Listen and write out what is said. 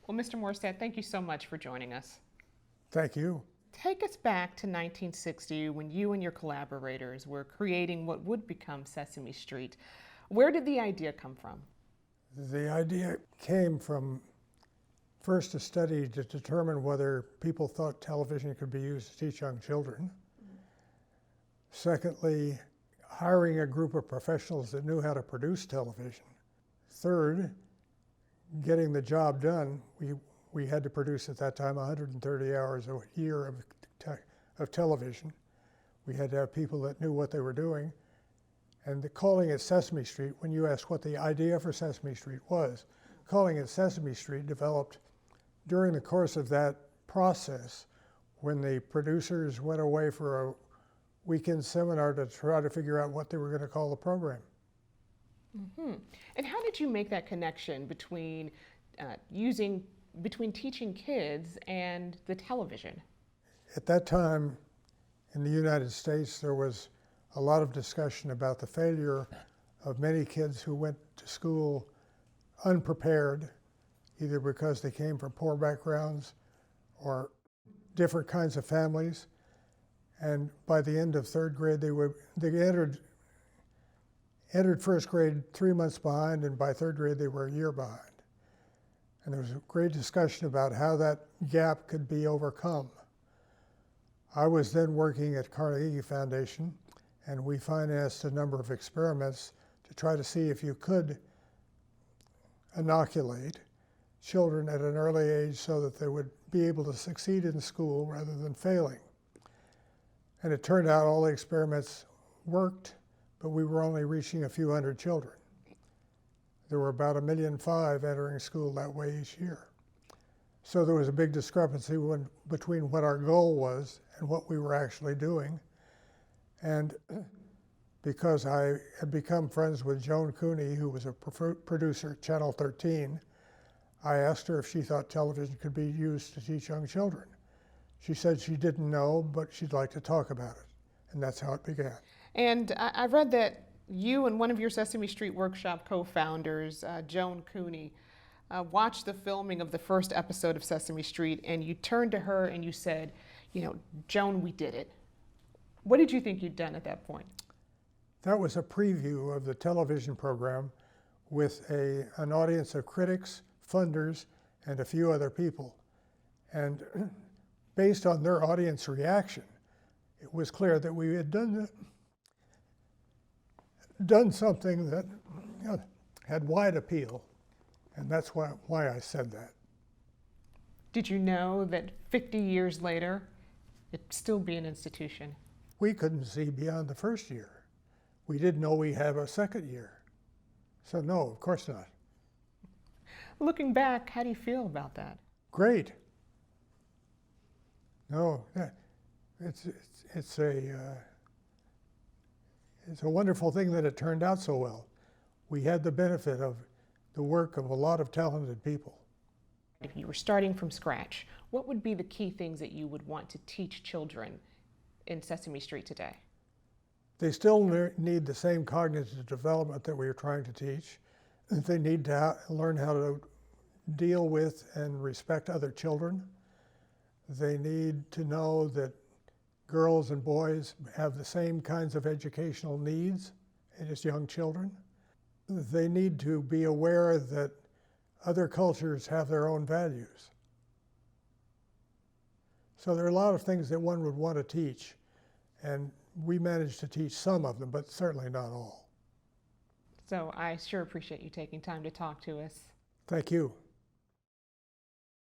Well, Mr. Morrisett, thank you so much for joining us. Thank you. Take us back to 1960 when you and your collaborators were creating what would become Sesame Street. Where did the idea come from? The idea came from first a study to determine whether people thought television could be used to teach young children. Secondly, hiring a group of professionals that knew how to produce television. Third, getting the job done. We had to produce at that time 130 hours a year of television. We had to have people that knew what they were doing. And calling it Sesame Street, when you asked what the idea for Sesame Street was, calling it Sesame Street developed during the course of that process when the producers went away for a weekend seminar to try to figure out what they were going to call the program. Mm-hmm. And how did you make that connection between between teaching kids and the television? At that time in the United States, there was a lot of discussion about the failure of many kids who went to school unprepared, either because they came from poor backgrounds or different kinds of families. And by the end of third grade, they entered first grade 3 months behind, and by third grade, they were a year behind. And there was a great discussion about how that gap could be overcome. I was then working at Carnegie Foundation, and we financed a number of experiments to try to see if you could inoculate children at an early age so that they would be able to succeed in school rather than failing. And it turned out all the experiments worked, but we were only reaching a few hundred children. There were about 1.5 million entering school that way each year. So there was a big discrepancy between what our goal was and what we were actually doing. And because I had become friends with Joan Cooney, who was a producer at Channel 13, I asked her if she thought television could be used to teach young children. She said she didn't know, but she'd like to talk about it. And that's how it began. And I read that you and one of your Sesame Street Workshop co-founders, Joan Cooney, watched the filming of the first episode of Sesame Street, and you turned to her and you said, Joan, we did it. What did you think you'd done at that point? That was a preview of the television program with an audience of critics, funders, and a few other people. And based on their audience reaction, it was clear that we had done something that had wide appeal, and that's why I said that. Did you know that 50 years later, it'd still be an institution? We couldn't see beyond the first year. We didn't know we had a second year. So no, of course not. Looking back, how do you feel about that? Great. No, it's a wonderful thing that it turned out so well. We had the benefit of the work of a lot of talented people. If you were starting from scratch, what would be the key things that you would want to teach children in Sesame Street today? They still need the same cognitive development that we are trying to teach. They need to learn how to deal with and respect other children. They need to know that girls and boys have the same kinds of educational needs as young children. They need to be aware that other cultures have their own values. So there are a lot of things that one would want to teach, and we managed to teach some of them, but certainly not all. So I sure appreciate you taking time to talk to us. Thank you.